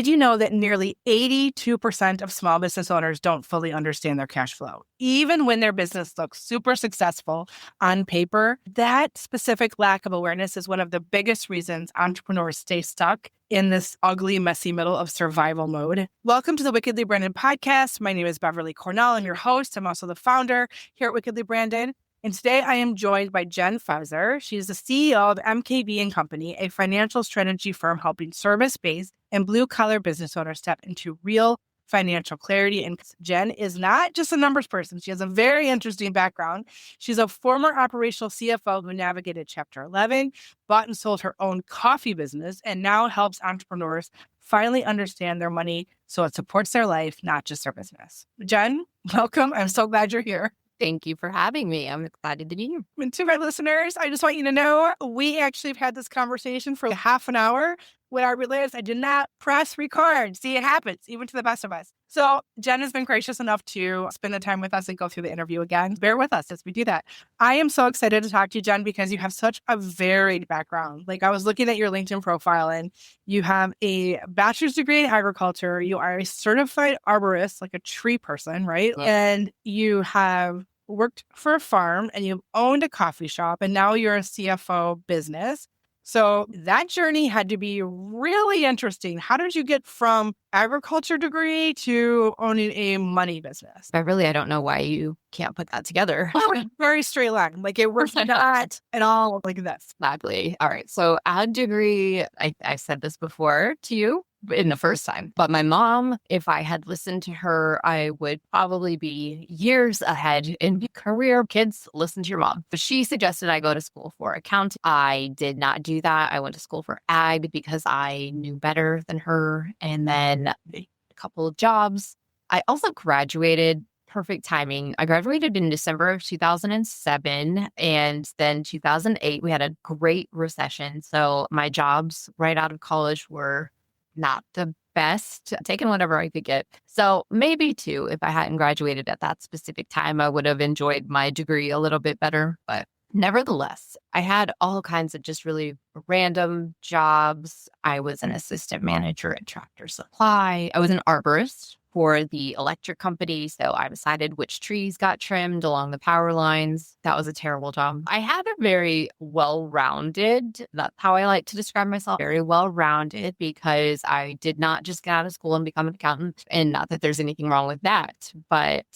Did you know that nearly 82% of small business owners don't fully understand their cash flow? Even when their business looks super successful on paper, that specific lack of awareness is one of the biggest reasons entrepreneurs stay stuck in this ugly, messy middle of survival mode. Welcome to the Wickedly Branded podcast. My name is Beverly Cornell. I'm your host. I'm also the founder here at Wickedly Branded. And today I am joined by Jen Fizer. She's the CEO of MKB and Company, a financial strategy firm helping service-based and blue-collar business owners step into real financial clarity. And Jen is not just a numbers person. She has a very interesting background. She's a former operational CFO who navigated Chapter 11, bought and sold her own coffee business, and now helps entrepreneurs finally understand their money so it supports their life, not just their business. Jen, welcome. I'm so glad you're here. Thank you for having me. I'm excited to be here. And to my listeners, I just want you to know, we actually have had this conversation for half an hour when I realized I did not press record. See, it happens, even to the best of us. So Jen has been gracious enough to spend the time with us and go through the interview again. Bear with us as we do that. I am so excited to talk to you, Jen, because you have such a varied background. Like, I was looking at your LinkedIn profile and you have a bachelor's degree in agriculture. You are a certified arborist, like a tree person, right? Yeah. And you have worked for a farm and you've owned a coffee shop and now you're a CFO business. So that journey had to be really interesting. How did you get from agriculture degree to owning a money business? Beverly, I don't know why you can't put that together. Very straight line. Like, it works not at all like this. Gladly. All right. So ag degree, I said this before to you in the first time, but my mom, if I had listened to her, I would probably be years ahead in career. Kids, listen to your mom. But she suggested I go to school for accounting. I did not do that. I went to school for ag because I knew better than her. And then a couple of jobs. I also graduated. Perfect timing. I graduated in December of 2007, and then 2008, we had a great recession. So my jobs right out of college were not the best, taking whatever I could get. So maybe too, if I hadn't graduated at that specific time, I would have enjoyed my degree a little bit better. But nevertheless, I had all kinds of just really random jobs. I was an assistant manager at Tractor Supply. I was an arborist for the electric company. So I decided which trees got trimmed along the power lines. That was a terrible job. I had a very well-rounded, that's how I like to describe myself, very well-rounded, because I did not just get out of school and become an accountant. And not that there's anything wrong with that, but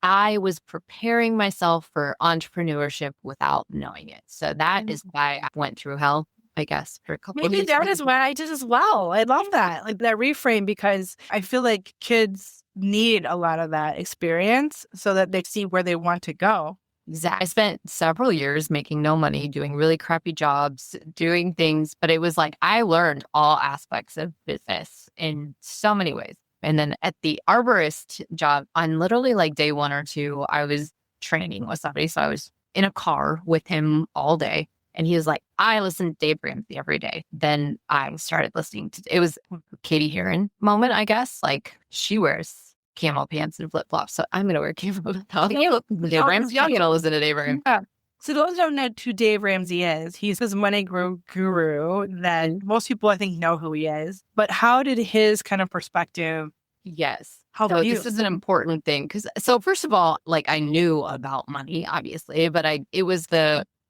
I was preparing myself for entrepreneurship without knowing it. So that is why I went through hell, I guess, for a couple of Maybe years. that is what I did as well. I love that. Like, that reframe, because I feel like kids need a lot of that experience so that they see where they want to go. Exactly. I spent several years making no money, doing really crappy jobs, doing things, but it was like I learned all aspects of business in so many ways. And then at the arborist job, on literally like day 1 or 2, I was training with somebody. So I was in a car with him all day. And he was like, I listen to Dave Ramsey every day. Then I started listening to, it was Katie Heron moment, I guess. Like, she wears camel pants and flip-flops, so I'm going to wear camel pants. Dave Ramsey, I'm going to listen to Dave Ramsey. Yeah. So those who don't know who Dave Ramsey is, he's this money guru that most people, I think, know who he is. But how did his kind of perspective? Yes. How So about you? this is an important thing because, so first of all, like, I knew about money, obviously, but it was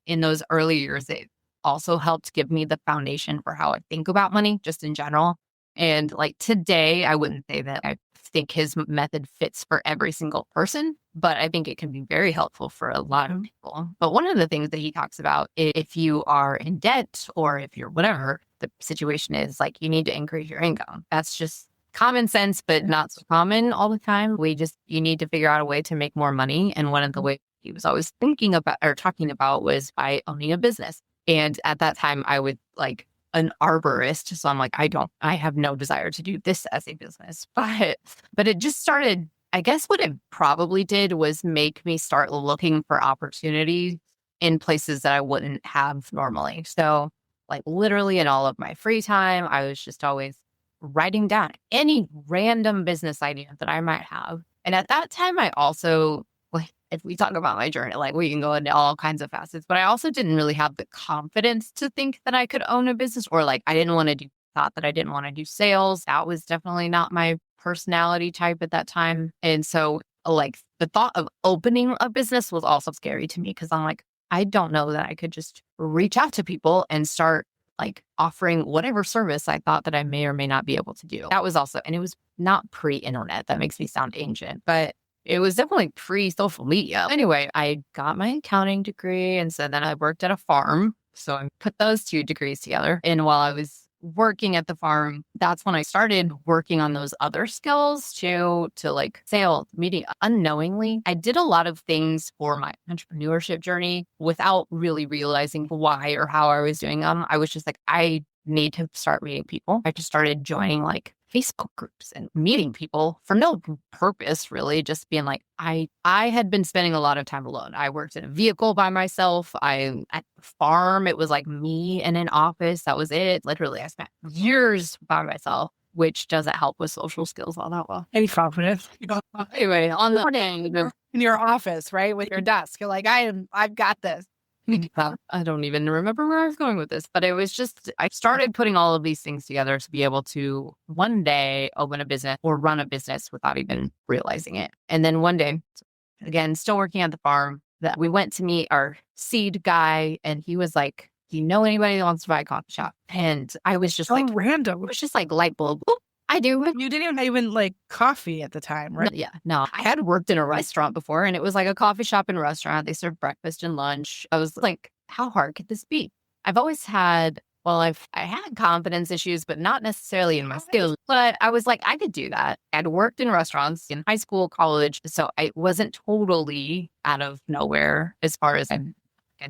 in those early years, it also helped give me the foundation for how I think about money, just in general. And like today, I wouldn't say that I think his method fits for every single person, but I think it can be very helpful for a lot of people. But one of the things that he talks about is if you are in debt or if you're whatever, the situation is, like, you need to increase your income. That's just common sense, but not so common all the time. You need to figure out a way to make more money. And one of the ways he was always thinking about or talking about was by owning a business. And at that time, I was like an arborist. So I'm like, I have no desire to do this as a business. But it just started, I guess what it probably did was make me start looking for opportunities in places that I wouldn't have normally. So like literally in all of my free time, I was just always writing down any random business idea that I might have. And at that time, I also, like, if we talk about my journey, like, we can go into all kinds of facets, but I also didn't really have the confidence to think that I could own a business, or like, I didn't want to do thought that I didn't want to do sales. That was definitely not my personality type at that time. And so, like, the thought of opening a business was also scary to me because I'm like, I don't know that I could just reach out to people and start like offering whatever service I thought that I may or may not be able to do. That was also, and it was not pre-internet. That makes me sound ancient, but it was definitely pre-social media. Anyway, I got my accounting degree, and so then I worked at a farm. So I put those two degrees together. And while I was working at the farm, that's when I started working on those other skills to like sales, media. Unknowingly, I did a lot of things for my entrepreneurship journey without really realizing why or how I was doing them. I was just like, I need to start meeting people. I just started joining like Facebook groups and meeting people for no purpose, really, just being like, I had been spending a lot of time alone. I worked in a vehicle by myself. At the farm, it was like me in an office. That was it. Literally, I spent years by myself, which doesn't help with social skills all that well. Any confidence? Anyway, on the morning, In your office, right? With your desk. You're like, I've got this. I don't even remember where I was going with this, but it was just, I started putting all of these things together to be able to one day open a business or run a business without even realizing it. And then one day, again, still working at the farm, that we went to meet our seed guy, and he was like, "Do you know anybody that wants to buy a coffee shop?" And I was just So like, random. it was just like light bulb. Boop, I do. You didn't even like coffee at the time, right? No. I had worked in a restaurant before, and it was like a coffee shop and restaurant. They served breakfast and lunch. I was like, how hard could this be? I've always had, I had confidence issues, but not necessarily in my skills. But I was like, I could do that. I'd worked in restaurants in high school, college. So I wasn't totally out of nowhere as far as I'd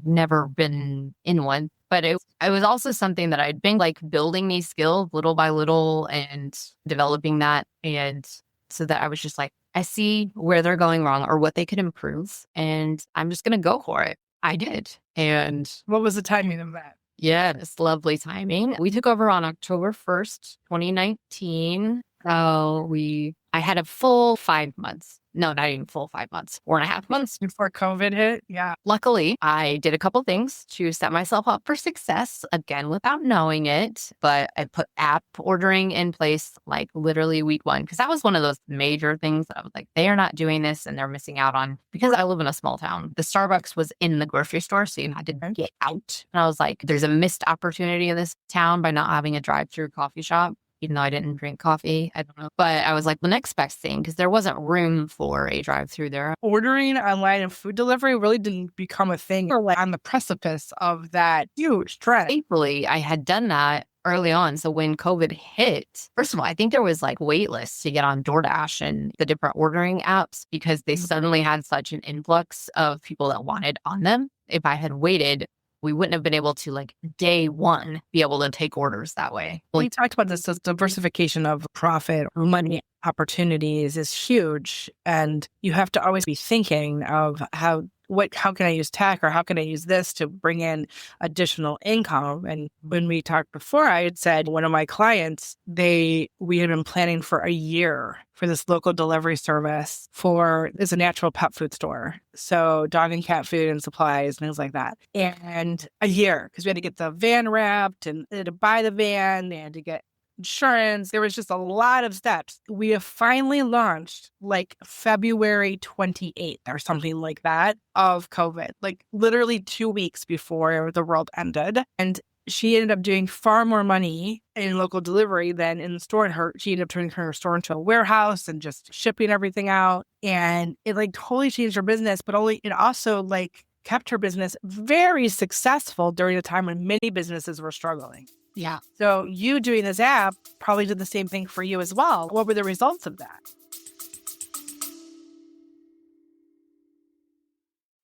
never been in one. But it was also something that I'd been like building these skills little by little and developing that. And so that I was just like, I see where they're going wrong or what they could improve. And I'm just going to go for it. I did. And what was the timing of that? Yeah, it's lovely timing. We took over on October 1st, 2019. I had a full 5 months. No, not even full 5 months, 4.5 months. Before COVID hit? Yeah. Luckily, I did a couple things to set myself up for success, again, without knowing it. But I put app ordering in place like literally week one, because that was one of those major things that I was like, they are not doing this and they're missing out on, because I live in a small town. The Starbucks was in the grocery store, so you had to get out. And I was like, there's a missed opportunity in this town by not having a drive-through coffee shop. Even though I didn't drink coffee, I don't know. But I was like, the next best thing, because there wasn't room for a drive-through there. Ordering online and food delivery really didn't become a thing. We're like on the precipice of that huge trend. Thankfully, I had done that early on. So when COVID hit, first of all, I think there was like wait lists to get on DoorDash and the different ordering apps, because they suddenly had such an influx of people that wanted on them. If I had waited, we wouldn't have been able to, like, day one, be able to take orders that way. We talked about this as diversification of profit or money opportunities is huge. And you have to always be thinking of how can I use tech, or how can I use this to bring in additional income? And when we talked before, I had said one of my clients, we had been planning for a year for this local delivery service it's a natural pet food store. So dog and cat food and supplies and things like that. And a year, because we had to get the van wrapped and to buy the van and to get insurance. There was just a lot of steps. We have finally launched like February 28th or something like that of COVID, like literally 2 weeks before the world ended. And she ended up doing far more money in local delivery than in the store. She ended up turning her store into a warehouse and just shipping everything out. And it like totally changed her business, but it also like kept her business very successful during a time when many businesses were struggling. Yeah. So you doing this app probably did the same thing for you as well. What were the results of that?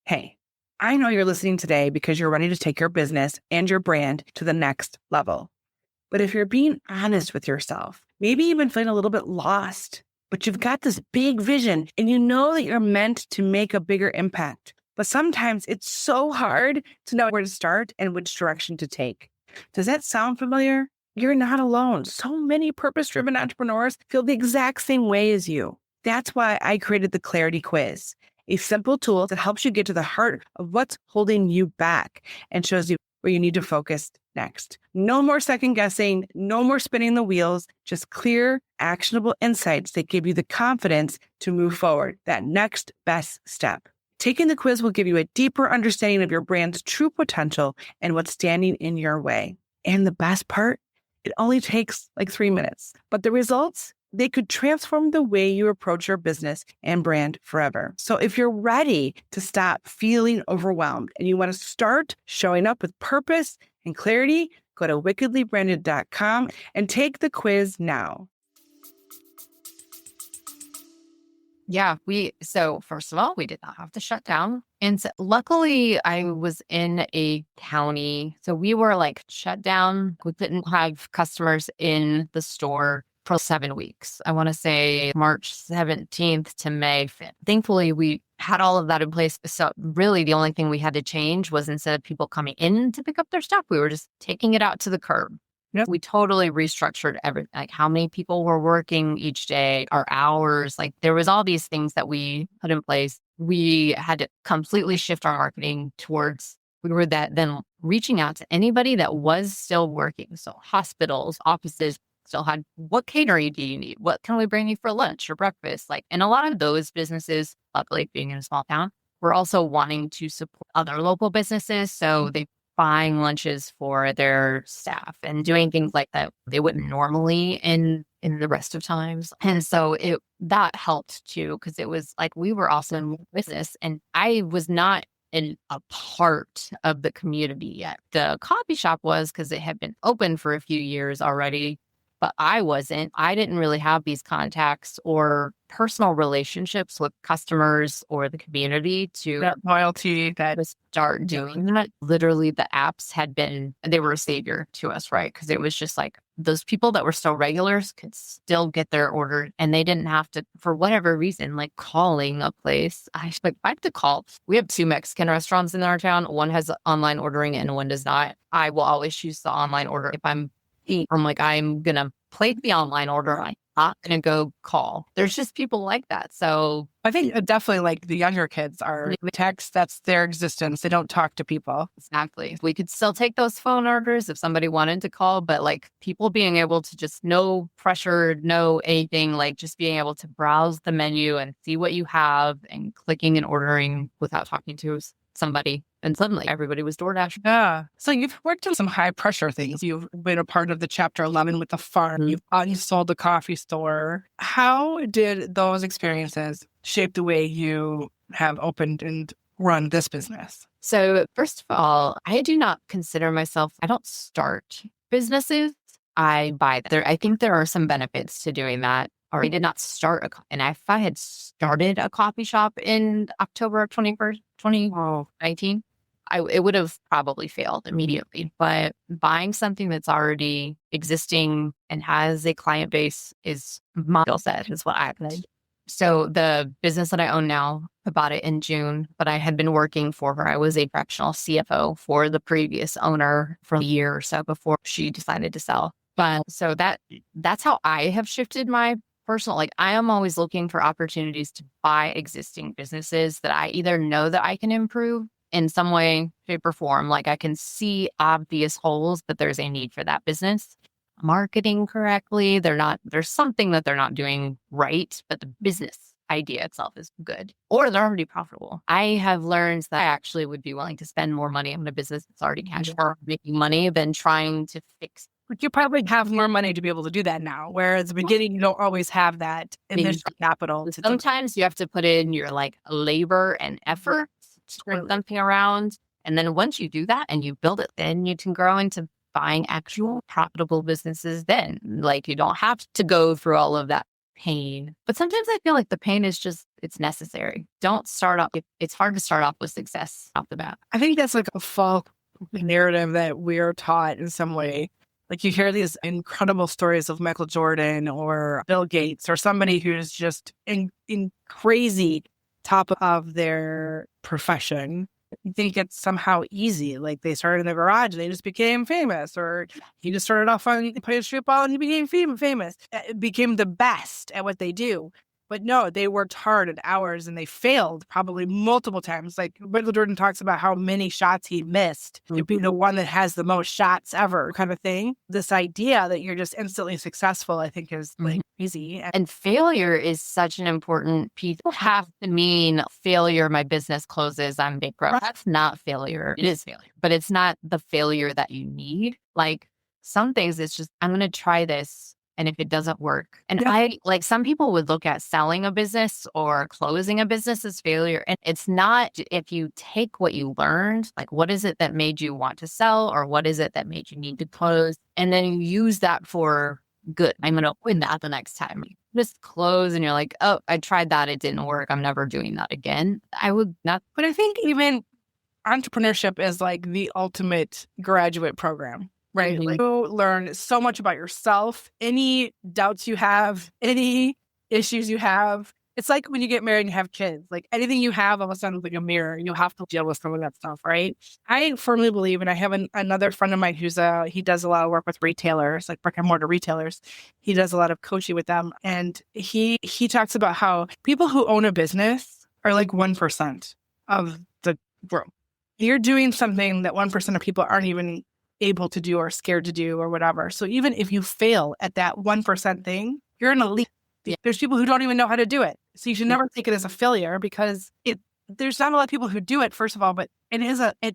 Hey, I know you're listening today because you're ready to take your business and your brand to the next level. But if you're being honest with yourself, maybe even feeling a little bit lost, but you've got this big vision and you know that you're meant to make a bigger impact. But sometimes it's so hard to know where to start and which direction to take. Does that sound familiar? You're not alone. So many purpose-driven entrepreneurs feel the exact same way as you. That's why I created the Clarity Quiz, a simple tool that helps you get to the heart of what's holding you back and shows you where you need to focus next. No more second guessing, no more spinning the wheels, just clear, actionable insights that give you the confidence to move forward, that next best step. Taking the quiz will give you a deeper understanding of your brand's true potential and what's standing in your way. And the best part, it only takes like 3 minutes, but the results, they could transform the way you approach your business and brand forever. So if you're ready to stop feeling overwhelmed and you want to start showing up with purpose and clarity, go to wickedlybranded.com and take the quiz now. Yeah, so first of all, we did not have to shut down. And so, luckily, I was in a county. So we were like shut down. We couldn't have customers in the store for 7 weeks. I want to say March 17th to May 5th. Thankfully, we had all of that in place. So really the only thing we had to change was instead of people coming in to pick up their stuff, we were just taking it out to the curb. Yep. We totally restructured everything, like how many people were working each day, our hours. Like there was all these things that we put in place. We had to completely shift our marketing towards, we were then reaching out to anybody that was still working. So hospitals, offices still had, what catering do you need? What can we bring you for lunch or breakfast? Like, and a lot of those businesses, luckily being in a small town, were also wanting to support other local businesses. So they buying lunches for their staff and doing things like that they wouldn't normally in the rest of times. And so that helped too, because it was like we were also in business and I was not in a part of the community yet. The coffee shop was, because it had been open for a few years already, but I wasn't. I didn't really have these contacts or personal relationships with customers or the community to That loyalty, that was start doing that. Literally, the apps they were a savior to us, right? Because it was just like those people that were still regulars could still get their order and they didn't have to, for whatever reason, like calling a place. I have to call. We have 2 Mexican restaurants in our town. One has online ordering and one does not. I will always choose the online order if I'm like, I'm going to place the online order. I'm not going to go call. There's just people like that. So I think definitely like the younger kids are text, that's their existence. They don't talk to people. Exactly. We could still take those phone orders if somebody wanted to call, but like people being able to just no pressure, no anything, like just being able to browse the menu and see what you have and clicking and ordering without talking to somebody. And suddenly everybody was DoorDash. Yeah. So you've worked on some high pressure things. You've been a part of the Chapter 11 with the farm. Mm-hmm. You've unsold the coffee store. How did those experiences shape the way you have opened and run this business? So first of all, I do not consider myself, I don't start businesses. I buy them. I think there are some benefits to doing that. Or I did not start and if I had started a coffee shop in October of 2019, it would have probably failed immediately. But buying something that's already existing and has a client base is my skill set, is what I think. So the business that I own now, I bought it in June, but I had been working for her. I was a fractional CFO for the previous owner for a year or so before she decided to sell. But so that's how I have shifted my personal, like I am always looking for opportunities to buy existing businesses that I either know that I can improve in some way, shape, or form. Like I can see obvious holes that there's a need for that business. Marketing correctly, there's something that they're not doing right, but the business idea itself is good, or they're already profitable. I have learned that I actually would be willing to spend more money on a business that's already cash flow making money than trying to fix. But you probably have more money to be able to do that now, whereas at the beginning, you don't always have that initial capital. Sometimes you have to put in your like labor and effort to turn something around. And then once you do that and you build it, then you can grow into buying actual profitable businesses then. Like you don't have to go through all of that pain. But sometimes I feel like the pain is just, it's necessary. Don't start off. It's hard to start off with success off the bat. I think that's like a false narrative that we're taught in some way. Like you hear these incredible stories of Michael Jordan or Bill Gates or somebody who's just in crazy top of their profession. You think it's somehow easy. Like they started in the garage and they just became famous, or he just started off on playing street ball and he became famous. It became the best at what they do. But no, they worked hard at hours and they failed probably multiple times. Like Michael Jordan talks about how many shots he missed to be the one that has the most shots ever kind of thing. This idea that you're just instantly successful, I think is like easy. And failure is such an important piece. It have to mean failure, my business closes, I'm bankrupt. That's not failure. It is failure, but it's not the failure that you need. Like some things, it's just, I'm going to try this. And if it doesn't work, and I like some people would look at selling a business or closing a business as failure. And it's not. If you take what you learned, like what is it that made you want to sell, or what is it that made you need to close, and then you use that for good. I'm going to win that the next time. You just close and you're like, oh, I tried that. It didn't work. I'm never doing that again. I would not. But I think even entrepreneurship is like the ultimate graduate program. Right. Like you learn so much about yourself, any doubts you have, any issues you have. It's like when you get married and have kids, like anything you have all of a sudden is like a mirror. You have to deal with some of that stuff. Right. I firmly believe, and I have another friend of mine he does a lot of work with retailers, like brick and mortar retailers. He does a lot of coaching with them. And he talks about how people who own a business are like 1% of the world. You're doing something that 1% of people aren't even able to do or scared to do or whatever. So even if you fail at that 1% thing, you're in a league. There's people who don't even know how to do it. So you should never take it as a failure because there's not a lot of people who do it, first of all, but it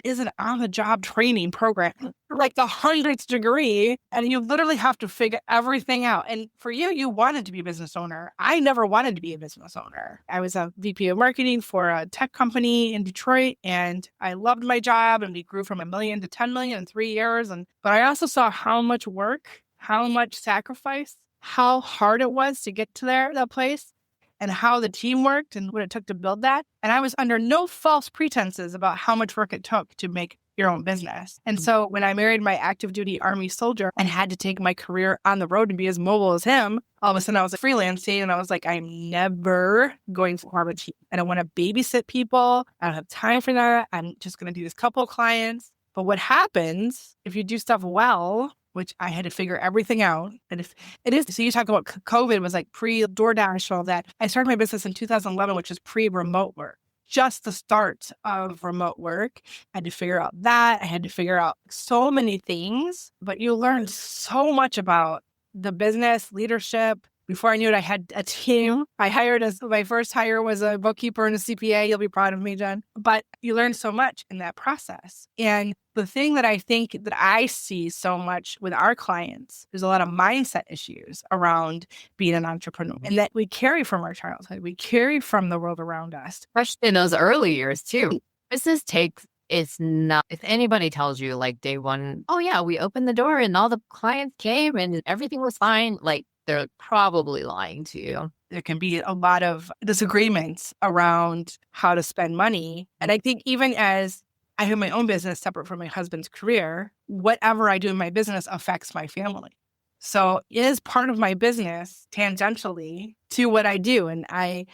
is an on-the-job training program, like the 100th degree, and you literally have to figure everything out. And for you wanted to be a business owner. I never wanted to be a business owner. I was a VP of marketing for a tech company in Detroit, and I loved my job, and we grew from $1 million to $10 million in 3 years. But I also saw how much work, how much sacrifice, how hard it was to get to that place, and how the team worked and what it took to build that. And I was under no false pretenses about how much work it took to make your own business. And so when I married my active duty Army soldier and had to take my career on the road and be as mobile as him, all of a sudden I was freelancing and I was like, I'm never going to have a team. I don't want to babysit people. I don't have time for that. I'm just going to do this couple of clients. But what happens if you do stuff well, which I had to figure everything out. And if it is, so you talk about COVID was like pre-DoorDash, all that. I started my business in 2011, which is pre-remote work, just the start of remote work. I had to figure out that. I had to figure out so many things, but you learn so much about the business, leadership. Before I knew it, I had a team. My first hire was a bookkeeper and a CPA. You'll be proud of me, Jen. But you learn so much in that process. And the thing that I think that I see so much with our clients, there's a lot of mindset issues around being an entrepreneur and that we carry from our childhood. We carry from the world around us. Especially in those early years too. Business takes, it's not, if anybody tells you like day one, oh yeah, we opened the door and all the clients came and everything was fine, like they're probably lying to you. There can be a lot of disagreements around how to spend money. And I think even as I have my own business separate from my husband's career, whatever I do in my business affects my family. So it is part of my business tangentially to what I do. And I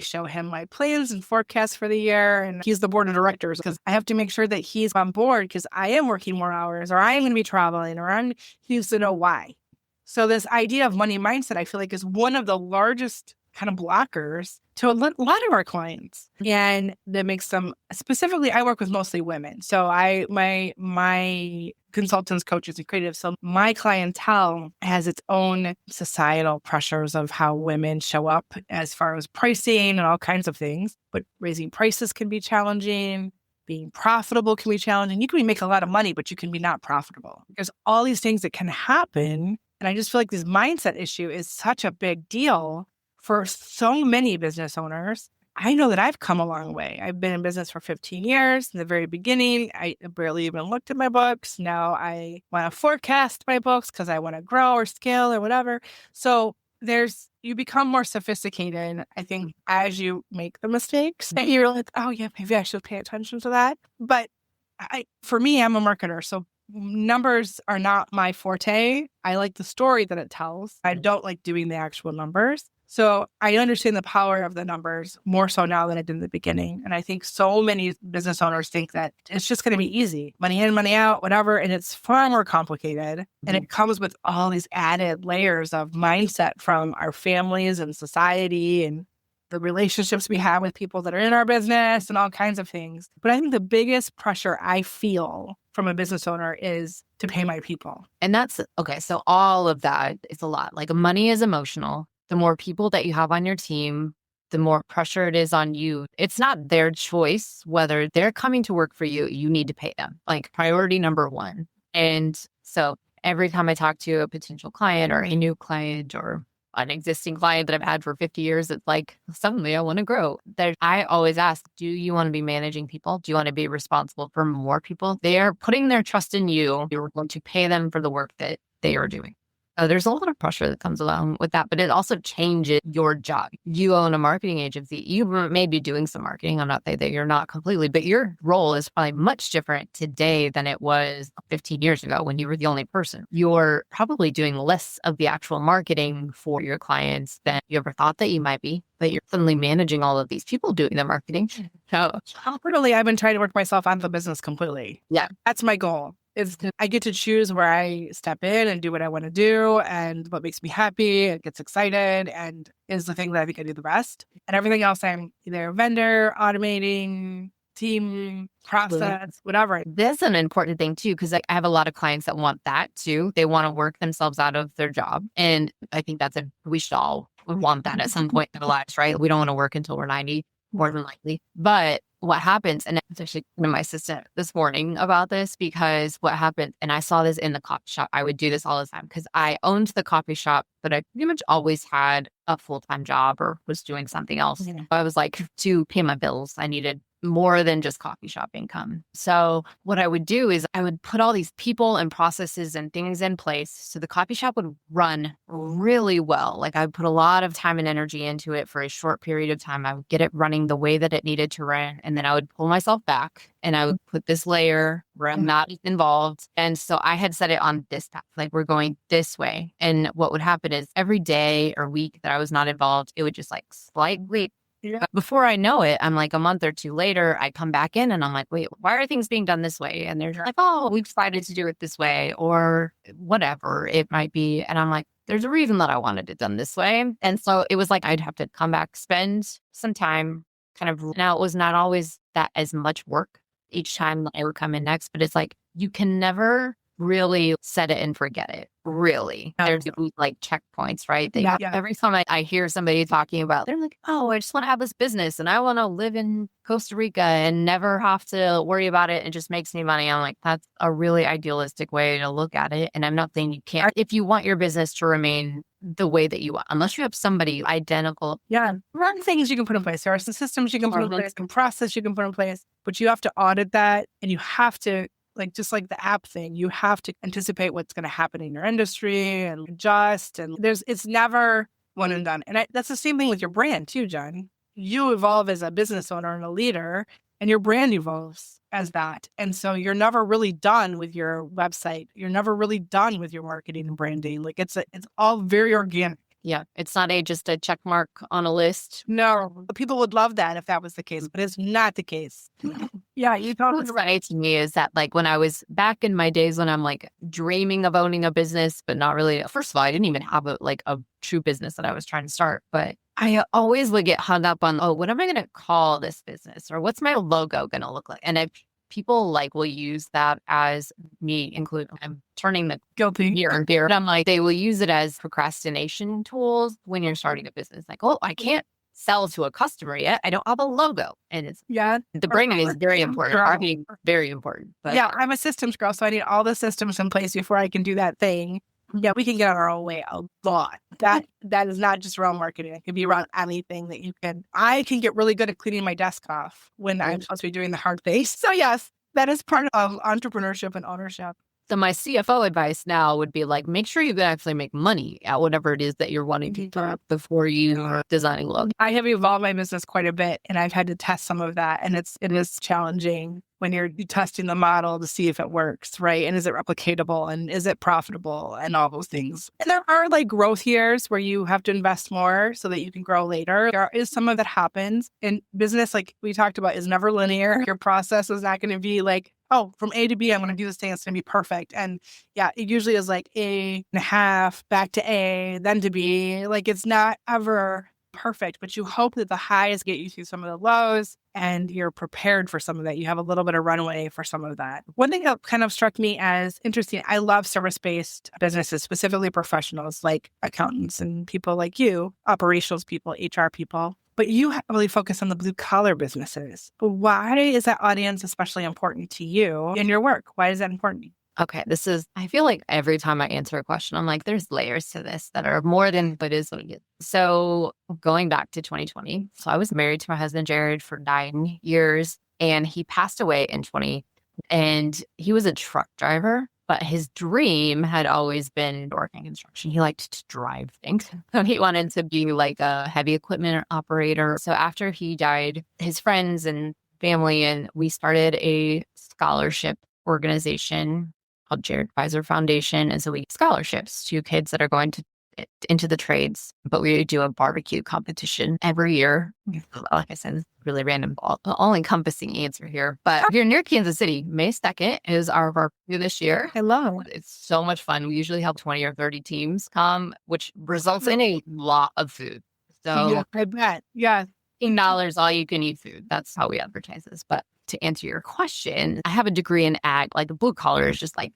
show him my plans and forecasts for the year, and he's the board of directors because I have to make sure that he's on board because I am working more hours or I am going to be traveling or he needs to know why. So this idea of money mindset, I feel like is one of the largest kind of blockers to a lot of our clients. And that makes them, specifically, I work with mostly women. So my consultants, coaches, and creatives. So my clientele has its own societal pressures of how women show up as far as pricing and all kinds of things. But raising prices can be challenging. Being profitable can be challenging. You can make a lot of money, but you can be not profitable. There's all these things that can happen. And I just feel like this mindset issue is such a big deal for so many business owners. I know that I've come a long way. I've been in business for 15 years. In the very beginning, I barely even looked at my books. Now I want to forecast my books because I want to grow or scale or whatever. So you become more sophisticated, I think, as you make the mistakes. And you're like, oh yeah, maybe I should pay attention to that. But for me, I'm a marketer. So numbers are not my forte. I like the story that it tells. I don't like doing the actual numbers. So I understand the power of the numbers more so now than I did in the beginning. And I think so many business owners think that it's just going to be easy, money in, money out, whatever. And it's far more complicated. And it comes with all these added layers of mindset from our families and society and the relationships we have with people that are in our business and all kinds of things. But I think the biggest pressure I feel from a business owner is to pay my people. And that's okay. So all of that is a lot. Like money is emotional. The more people that you have on your team, the more pressure it is on you. It's not their choice whether they're coming to work for you. You need to pay them. Like priority number one. And so every time I talk to a potential client or a new client or an existing client that I've had for 50 years, it's like, suddenly I want to grow. I always ask, do you want to be managing people? Do you want to be responsible for more people? They are putting their trust in you. You're going to pay them for the work that they are doing. There's a lot of pressure that comes along with that, but it also changes your job. You own a marketing agency. You may be doing some marketing. I'm not saying that you're not completely, but your role is probably much different today than it was 15 years ago when you were the only person. You're probably doing less of the actual marketing for your clients than you ever thought that you might be, but you're suddenly managing all of these people doing the marketing. So literally, I've been trying to work myself out of the business completely. Yeah. That's my goal. I get to choose where I step in and do what I want to do and what makes me happy and gets excited and is the thing that I think I do the best. And everything else, I'm either a vendor, automating, team, process, whatever. That's an important thing too, because I have a lot of clients that want that too. They want to work themselves out of their job. And I think we should all want that at some point in our lives, right? We don't want to work until we're 90, more than likely. But what happens, and I was actually talking to my assistant this morning about this, because what happened, and I saw this in the coffee shop. I would do this all the time because I owned the coffee shop, but I pretty much always had a full-time job or was doing something else. Yeah. I was like, to pay my bills, I needed more than just coffee shop income. So what I would do is I would put all these people and processes and things in place so the coffee shop would run really well. Like I would put a lot of time and energy into it for a short period of time. I would get it running the way that it needed to run. And then I would pull myself back and I would put this layer where I'm not involved. And so I had set it on this path, like we're going this way. And what would happen is every day or week that I was not involved, it would just like slightly. Yeah. Before I know it, I'm like a month or two later, I come back in and I'm like, wait, why are things being done this way? And they're like, oh, we decided to do it this way or whatever it might be. And I'm like, there's a reason that I wanted it done this way. And so it was like, I'd have to come back, spend some time kind of. Now it was not always that as much work each time I would come in next, but it's like, you can never really set it and forget it. Really. There's like checkpoints, right? Every time I hear somebody talking about, they're like, oh, I just want to have this business and I want to live in Costa Rica and never have to worry about it. It just makes me money. I'm like, that's a really idealistic way to look at it. And I'm not saying you can't, if you want your business to remain the way that you want, unless you have somebody identical. Yeah. Run things you can put in place. There are some systems you can put in place, some process you can put in place, but you have to audit that and you have to, like, just like the app thing, you have to anticipate what's going to happen in your industry and adjust. And it's never one and done. And that's the same thing with your brand too, Jen. You evolve as a business owner and a leader, and your brand evolves as that. And so you're never really done with your website. You're never really done with your marketing and branding. Like it's all very organic. Yeah, it's not just a check mark on a list. No, people would love that if that was the case, but it's not the case. Yeah, you totally What's right to me is that like when I was back in my days when I'm like dreaming of owning a business, but not really. First of all, I didn't even have a true business that I was trying to start, but I always would get hung up on, oh, what am I going to call this business? Or what's my logo going to look like? And people will use that as me include. I'm turning the guilty here and there. I'm like, they will use it as procrastination tools when you're starting a business. Like, oh, I can't sell to a customer yet. I don't have a logo. And the branding is very important. Marketing very important. But yeah, I'm a systems girl, so I need all the systems in place before I can do that thing. Yeah, we can get on our own way a lot. That is not just around marketing. It can be around anything that you can. I can get really good at cleaning my desk off when I'm supposed to be doing the hard things. So yes, that is part of entrepreneurship and ownership. So my CFO advice now would be like, make sure you can actually make money at whatever it is that you're wanting to do before you are designing look. I have evolved my business quite a bit, and I've had to test some of that. And it is challenging when you're testing the model to see if it works, right? And is it replicatable and is it profitable and all those things. And there are like growth years where you have to invest more so that you can grow later. There is some of that happens in business, like we talked about, is never linear. Your process is not going to be like, oh, from A to B, I'm going to do this thing. It's going to be perfect. And yeah, it usually is like A.5, back to A, then to B. Like it's not ever perfect, but you hope that the highs get you through some of the lows and you're prepared for some of that. You have a little bit of runway for some of that. One thing that kind of struck me as interesting, I love service-based businesses, specifically professionals like accountants and people like you, operations people, HR people. But you really focus on the blue collar businesses. Why is that audience especially important to you in your work? Why is that important? Okay, I feel like every time I answer a question, I'm like, there's layers to this that are more than what is what it is. So going back to 2020, so I was married to my husband, Jared, for 9 years, and he passed away in 2020. And he was a truck driver, but his dream had always been working construction. He liked to drive things. So he wanted to be like a heavy equipment operator. So after he died, his friends and family and we started a scholarship organization called Jennifer Fizer Foundation. And so we give scholarships to kids that are going into the trades, but we do a barbecue competition every year. Like I said, really random, all-encompassing answer here. But if you're near Kansas City, May 2nd is our barbecue this year. Hello. It's so much fun. We usually have 20 or 30 teams come, which results in a lot of food. So yeah, I bet. Yeah. $15 all you can eat food. That's how we advertise this. But to answer your question, I have a degree in ag, like the blue collar is just like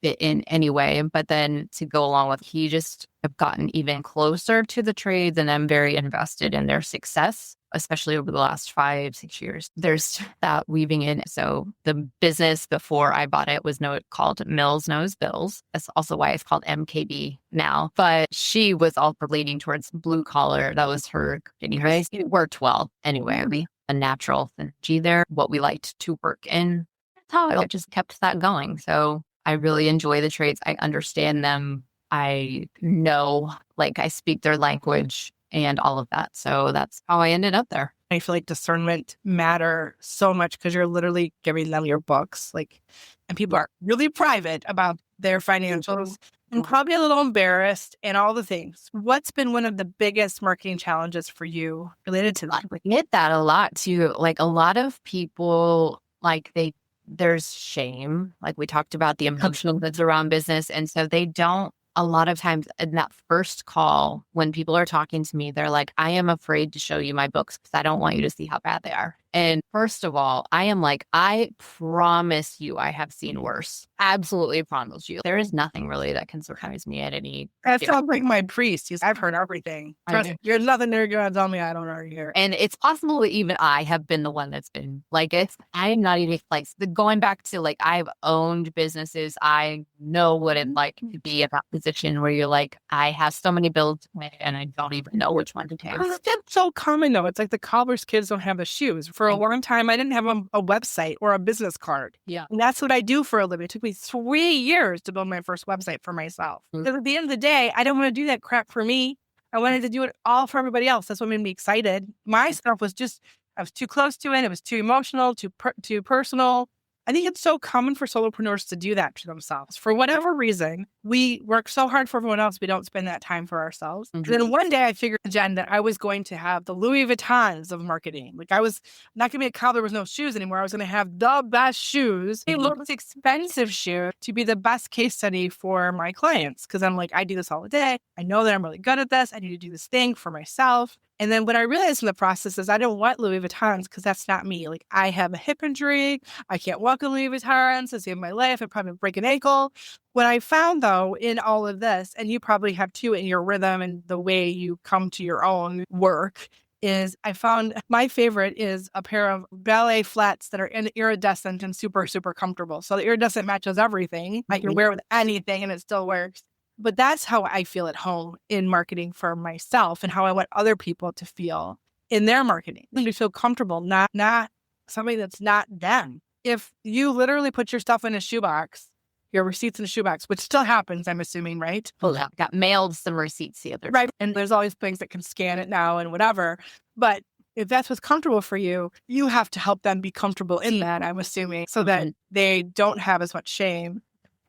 fit in anyway. But then to go along with, he just have gotten even closer to the trades, and I'm very invested in their success, especially over the last 5-6 years. There's that weaving in. So the business before I bought it was called Mills Knows Bills. That's also why it's called MKB now. But she was also leaning towards blue collar. That was her getting raised. It worked well anyway. A natural synergy there, what we liked to work in. That's how I just kept that going. So I really enjoy the trades. I understand them. I know, like I speak their language and all of that. So that's how I ended up there. I feel like discernment matter so much because you're literally giving them your books, and people are really private about their financials and probably a little embarrassed and all the things. What's been one of the biggest marketing challenges for you related to that? We get that a lot too. Like a lot of people, there's shame. Like we talked about the emotional that's around business. And so they don't, a lot of times in that first call, when people are talking to me, they're like, I am afraid to show you my books because I don't want you to see how bad they are. And first of all, I am like, I promise you I have seen worse. Absolutely promise you. There is nothing really that can surprise me at any. That sounds like my priest. I've heard everything. Trust me, you're nothing you're going to tell me I don't already hear. And it's possible that even I have been the one that's been like, I am not even like going back to like, I've owned businesses. I know what it's like to be in that position where you're like, I have so many bills to pay and I don't even know which one to take. It's so common though. It's like the cobbler's kids don't have the shoes. For a long time, I didn't have a website or a business card. Yeah. And that's what I do for a living. It took me 3 years to build my first website for myself. Because at the end of the day, I don't want to do that crap for me. I wanted to do it all for everybody else. That's what made me excited. My stuff was I was too close to it. It was too emotional, too personal. I think it's so common for solopreneurs to do that to themselves. For whatever reason, we work so hard for everyone else, we don't spend that time for ourselves. Mm-hmm. And then one day I figured, Jen, that I was going to have the Louis Vuittons of marketing. Like I was not going to be a cobbler with no shoes anymore. I was going to have the best shoes, the most expensive shoe to be the best case study for my clients. Because I'm like, I do this all the day. I know that I'm really good at this. I need to do this thing for myself. And then what I realized in the process is I don't want Louis Vuittons because that's not me. Like I have a hip injury. I can't walk in Louis Vuittons. It's the end of my life. I'd probably break an ankle. What I found though in all of this, and you probably have too in your rhythm and the way you come to your own work, is I found my favorite is a pair of ballet flats that are iridescent and super, super comfortable. So the iridescent matches everything. I can wear with anything and it still works. But that's how I feel at home in marketing for myself and how I want other people to feel in their marketing. To feel comfortable, not somebody that's not them. If you literally put your stuff in a shoebox, your receipts in a shoebox, which still happens, I'm assuming, right? Well, I got mailed some receipts the other day. Right. And there's always things that can scan it now and whatever. But if that's what's comfortable for you, you have to help them be comfortable in that, I'm assuming, so that they don't have as much shame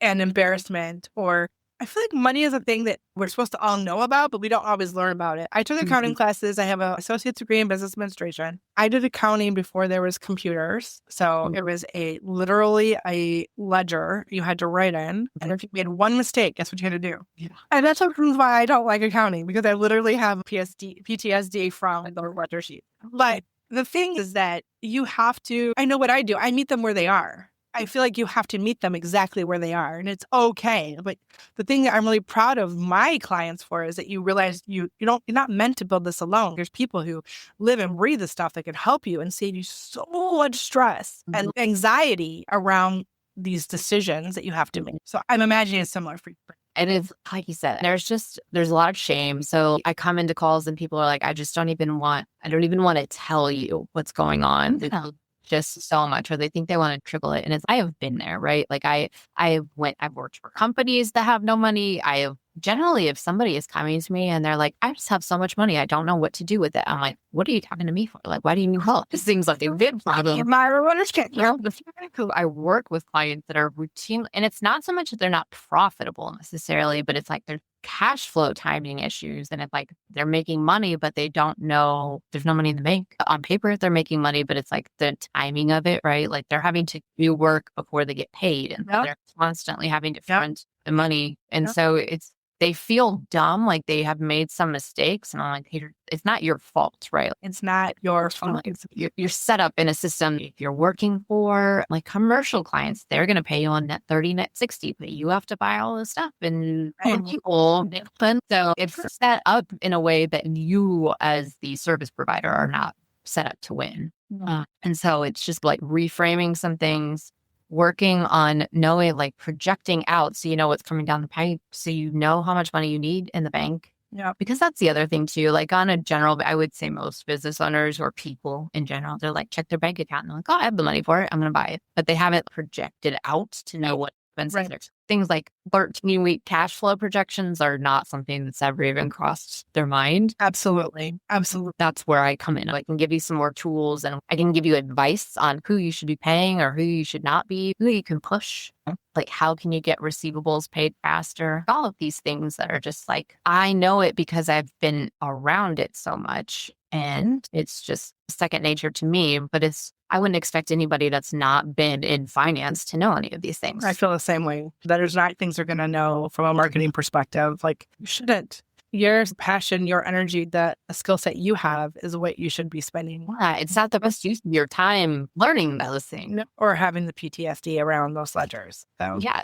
and embarrassment. Or I feel like money is a thing that we're supposed to all know about, but we don't always learn about it. I took accounting classes. I have an associate's degree in business administration. I did accounting before there was computers. So it was literally a ledger you had to write in. And if you made one mistake, guess what you had to do? Yeah. And that's why I don't like accounting, because I literally have PTSD from the ledger sheet. But the thing is that you have to, I know what I do. I meet them where they are. I feel like you have to meet them exactly where they are, and it's okay. But the thing that I'm really proud of my clients for is that you realize you're not meant to build this alone. There's people who live and breathe the stuff that can help you and save you so much stress and anxiety around these decisions that you have to make. So I'm imagining it's similar for you. And it's like you said, there's a lot of shame. So I come into calls and people are like, I don't even want to tell you what's going on. Just so much, or they think they want to trickle it. And I have been there, right? Like I've worked for companies that have no money. Generally, if somebody is coming to me and they're like, I just have so much money, I don't know what to do with it. I'm like, what are you talking to me for? Like, why do you need help? This seems like a big problem. I work with clients that are routine, and it's not so much that they're not profitable necessarily, but it's like there's cash flow timing issues. And it's like they're making money, but they don't know there's no money in the bank. On paper, they're making money, but it's like the timing of it, right? Like they're having to do work before they get paid, and they're constantly having to front the money. And so they feel dumb, like they have made some mistakes. And I'm like, hey, it's not your fault, right? It's not your fault. You're set up in a system. If you're working for like commercial clients, they're going to pay you on net 30, net 60, but you have to buy all this stuff and people. So it's set up in a way that you as the service provider are not set up to win. And so it's just like reframing some things, working on knowing, like projecting out so you know what's coming down the pipe, so you know how much money you need in the bank. Yeah. Because that's the other thing too. Like on a general, I would say most business owners or people in general, they're like, check their bank account and they're like, oh, I have the money for it, I'm going to buy it. But they haven't projected out to know what expenses are. Things like 13-week cash flow projections are not something that's ever even crossed their mind. Absolutely. That's where I come in. I can give you some more tools, and I can give you advice on who you should be paying or who you should not be, who you can push. Like, how can you get receivables paid faster? All of these things that are just like, I know it because I've been around it so much, and it's just second nature to me. But I wouldn't expect anybody that's not been in finance to know any of these things. I feel the same way. There's not things they're going to know from a marketing perspective. Like, you shouldn't. Your passion, your energy, the skill set you have is what you should be spending. Yeah, it's not the best use of your time learning those things. Or having the PTSD around those ledgers. So. Yeah.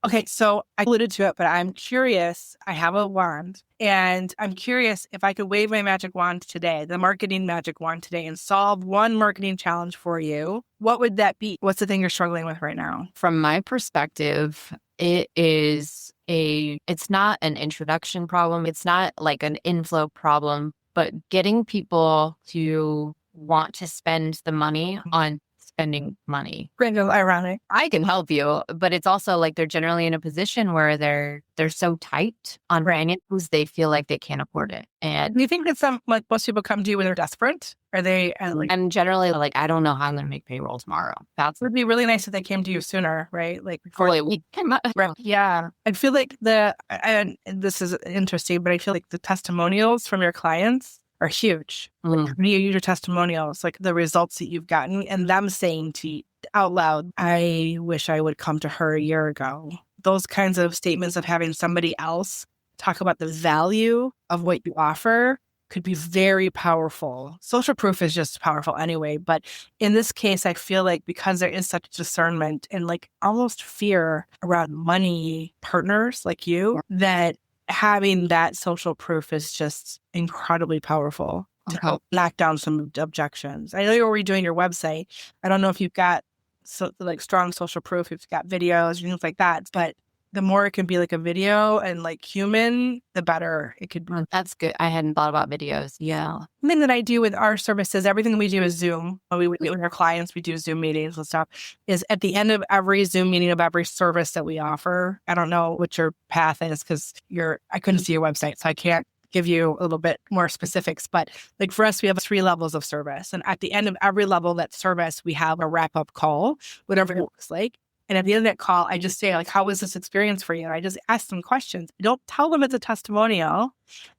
Okay, so I alluded to it, but I'm curious. I have a wand, and I'm curious if I could wave my magic wand today, the marketing magic wand today, and solve one marketing challenge for you. What would that be? What's the thing you're struggling with right now? From my perspective, it's not an introduction problem. It's not like an inflow problem, but getting people to want to spend the money on spending money. Ironic. I can help you, but it's also like they're generally in a position where they're so tight on finances, they feel like they can't afford it. And do you think that most people come to you when they're desperate? Are they? I'm generally like, I don't know how I'm going to make payroll tomorrow. That would be really nice if they came to you sooner, right? Like before a week. Right. Yeah. I feel like and this is interesting, but I feel like the testimonials from your clients are huge. Like, when you use your testimonials, like the results that you've gotten, and them saying to you out loud, I wish I would come to her a year ago. Those kinds of statements of having somebody else talk about the value of what you offer could be very powerful. Social proof is just powerful anyway. But in this case, I feel like because there is such discernment and like almost fear around money partners like you, that having that social proof is just incredibly powerful to help knock down some objections. I know you're redoing your website. I don't know if you've got strong social proof, if you've got videos, things like that, but the more it can be like a video and like human, the better it could be. That's good. I hadn't thought about videos. Yeah. Thing that I do with our services, everything we do is Zoom. We meet with our clients, we do Zoom meetings and stuff. Is at the end of every Zoom meeting of every service that we offer. I don't know what your path is because I couldn't see your website, so I can't give you a little bit more specifics. But like for us, we have 3 levels of service. And at the end of every level of that service, we have a wrap-up call, whatever it looks like. And at the end of that call, I just say, like, how was this experience for you? And I just ask them questions. I don't tell them it's a testimonial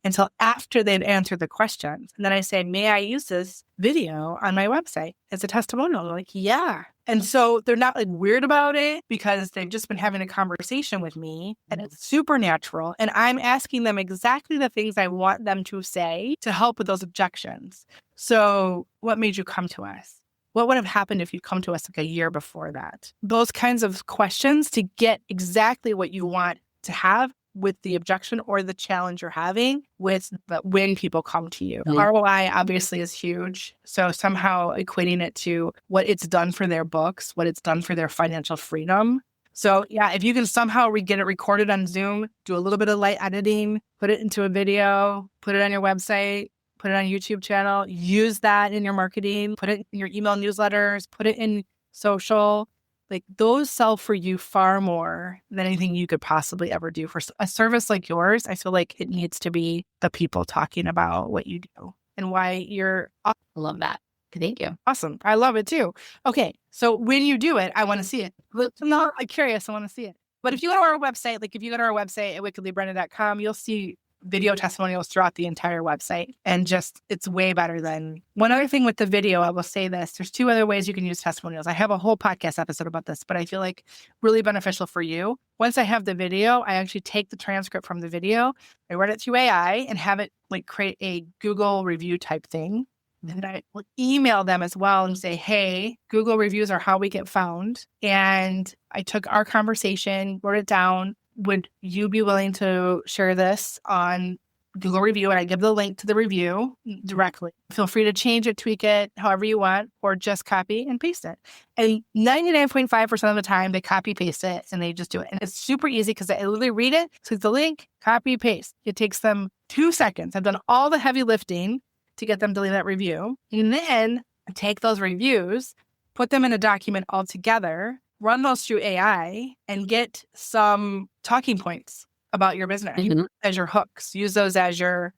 until after they've answered the questions. And then I say, may I use this video on my website as a testimonial? They're like, yeah. And so they're not like weird about it because they've just been having a conversation with me and it's super natural. And I'm asking them exactly the things I want them to say to help with those objections. So what made you come to us? What would have happened if you come to us like a year before that? Those kinds of questions to get exactly what you want to have with the objection or the challenge you're having with when people come to you. Mm-hmm. ROI obviously is huge. So somehow equating it to what it's done for their books, what it's done for their financial freedom. So yeah, if you can somehow get it recorded on Zoom, do a little bit of light editing, put it into a video, put it on your website, put it on a YouTube channel, use that in your marketing, put it in your email newsletters, put it in social. Like those sell for you far more than anything you could possibly ever do. For a service like yours, I feel like it needs to be the people talking about what you do and why you're awesome. I love that. Thank you. Awesome. I love it too. Okay. So when you do it, I want to see it. I'm not curious. I want to see it. But if you go to our website, at wickedlybranded.com, you'll see video testimonials throughout the entire website. And just, it's way better than one other thing with the video. I will say this. There's 2 other ways you can use testimonials. I have a whole podcast episode about this, but I feel like really beneficial for you. Once I have the video, I actually take the transcript from the video, I run it through AI and have it like create a Google review type thing. And I will email them as well and say, hey, Google reviews are how we get found. And I took our conversation, wrote it down. Would you be willing to share this on Google review? And I give the link to the review directly. Feel free to change it, tweak it, however you want, or just copy and paste it. And 99.5% of the time, they copy paste it and they just do it. And it's super easy because I literally read it, click the link, copy, paste. It takes them 2 seconds. I've done all the heavy lifting to get them to leave that review. And then I take those reviews, put them in a document all together, run those through AI, and get some talking points about your business as your hooks. Use those as your,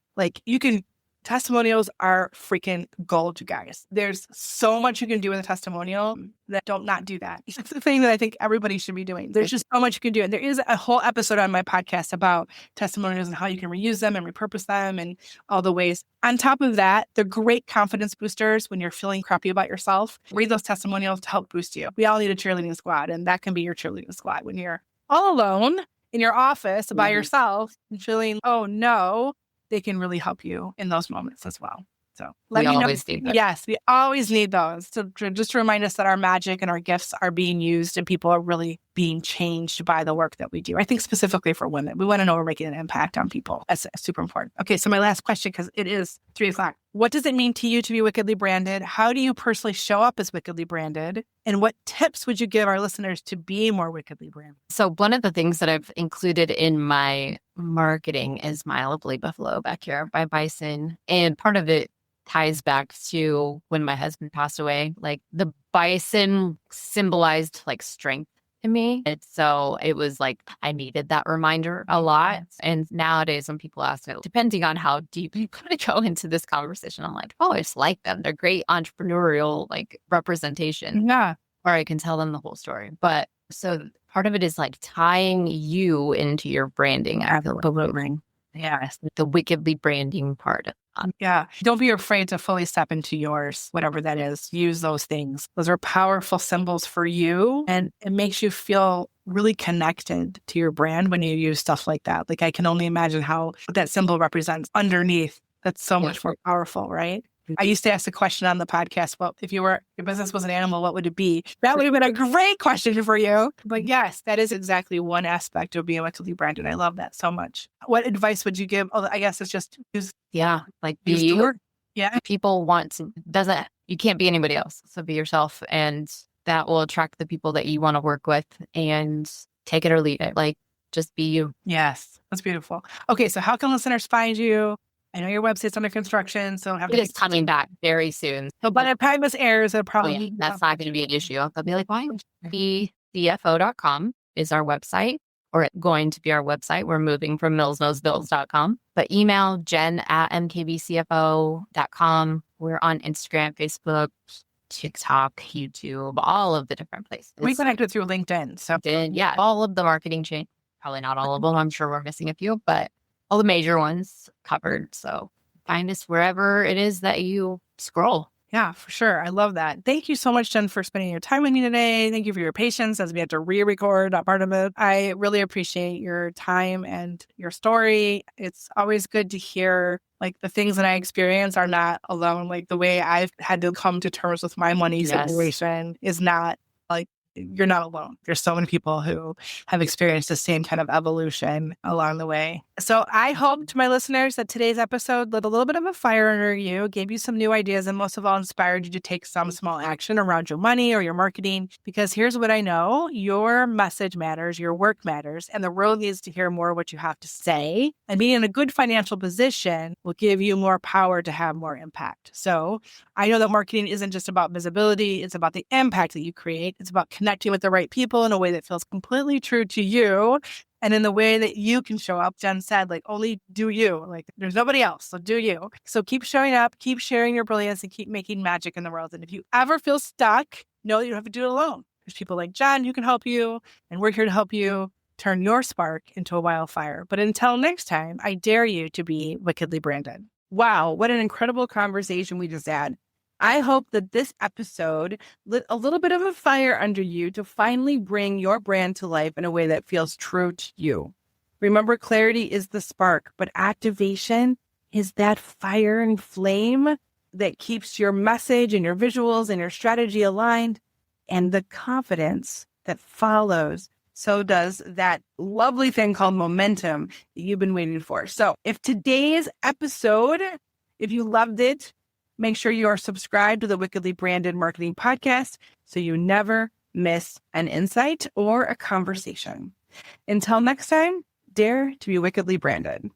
testimonials are freaking gold, you guys. There's so much you can do with a testimonial that don't not do that. It's the thing that I think everybody should be doing. There's just so much you can do. And there is a whole episode on my podcast about testimonials and how you can reuse them and repurpose them and all the ways. On top of that, they're great confidence boosters when you're feeling crappy about yourself. Read those testimonials to help boost you. We all need a cheerleading squad, and that can be your cheerleading squad when you're all alone in your office by yourself and feeling, oh no, they can really help you in those moments as well. So let me know. Need that. Yes, we always need those to just to remind us that our magic and our gifts are being used and people are really being changed by the work that we do. I think specifically for women, we want to know we're making an impact on people. That's super important. Okay, so my last question, because it is 3:00. What does it mean to you to be wickedly branded? How do you personally show up as wickedly branded? And what tips would you give our listeners to be more wickedly branded? So one of the things that I've included in my marketing is my lovely buffalo back here by Bison. And part of it ties back to when my husband passed away. Like the bison symbolized like strength to me. And so it was like I needed that reminder a lot. And nowadays when people ask me, depending on how deep you kind of go into this conversation, I'm like, oh, I just like them. They're great entrepreneurial like representation. Yeah. Or I can tell them the whole story. But so part of it is like tying you into your branding. Absolutely. Yes. The wickedly branding part. Yeah. Don't be afraid to fully step into yours, whatever that is. Use those things. Those are powerful symbols for you. And it makes you feel really connected to your brand when you use stuff like that. Like I can only imagine how that symbol represents underneath. That's so much more powerful, right? I used to ask the question on the podcast, well, if your business was an animal, what would it be? That would have been a great question for you. But yes, that is exactly one aspect of being wickedly branded. I love that so much. What advice would you give? Oh, I guess it's just use. Yeah. Like be use the you. word. Yeah. People want to, you can't be anybody else. So be yourself, and that will attract the people that you want to work with, and take it or leave it. Like Just be you. Yes, that's beautiful. Okay, so how can listeners find you? I know your website's under construction, so have It is coming back very soon. So by the time this airs, it'll probably that's not going to be an issue. They'll be like, why? BCFO.com is our website, or it's going to be our website. We're moving from millsknowsbills.com. But email jen@mkbcfo.com. We're on Instagram, Facebook, TikTok, YouTube, all of the different places. We connected through LinkedIn. So yeah, all of the marketing chain. Probably not all of them. I'm sure we're missing a few, but all the major ones covered. So find us wherever it is that you scroll. Yeah, for sure. I love that. Thank you so much, Jen, for spending your time with me today. Thank you for your patience as we had to re-record that part of it. I really appreciate your time and your story. It's always good to hear like the things that I experience are not alone. Like the way I've had to come to terms with my money situation is not like you're not alone. There's so many people who have experienced the same kind of evolution along the way. So I hope to my listeners that today's episode lit a little bit of a fire under you, gave you some new ideas, and most of all, inspired you to take some small action around your money or your marketing. Because here's what I know, your message matters, your work matters, and the world needs to hear more what you have to say. And being in a good financial position will give you more power to have more impact. So I know that marketing isn't just about visibility, it's about the impact that you create. It's about connecting with the right people in a way that feels completely true to you and in the way that you can show up. Jen said, like, only do you. Like, there's nobody else, so do you. So keep showing up, keep sharing your brilliance, and keep making magic in the world. And if you ever feel stuck, know that you don't have to do it alone. There's people like Jen who can help you, and we're here to help you turn your spark into a wildfire. But until next time, I dare you to be wickedly branded. Wow, what an incredible conversation we just had. I hope that this episode lit a little bit of a fire under you to finally bring your brand to life in a way that feels true to you. Remember, clarity is the spark, but activation is that fire and flame that keeps your message and your visuals and your strategy aligned, and the confidence that follows. So does that lovely thing called momentum that you've been waiting for. So if today's episode, if you loved it, make sure you are subscribed to the Wickedly Branded Marketing Podcast so you never miss an insight or a conversation. Until next time, dare to be wickedly branded.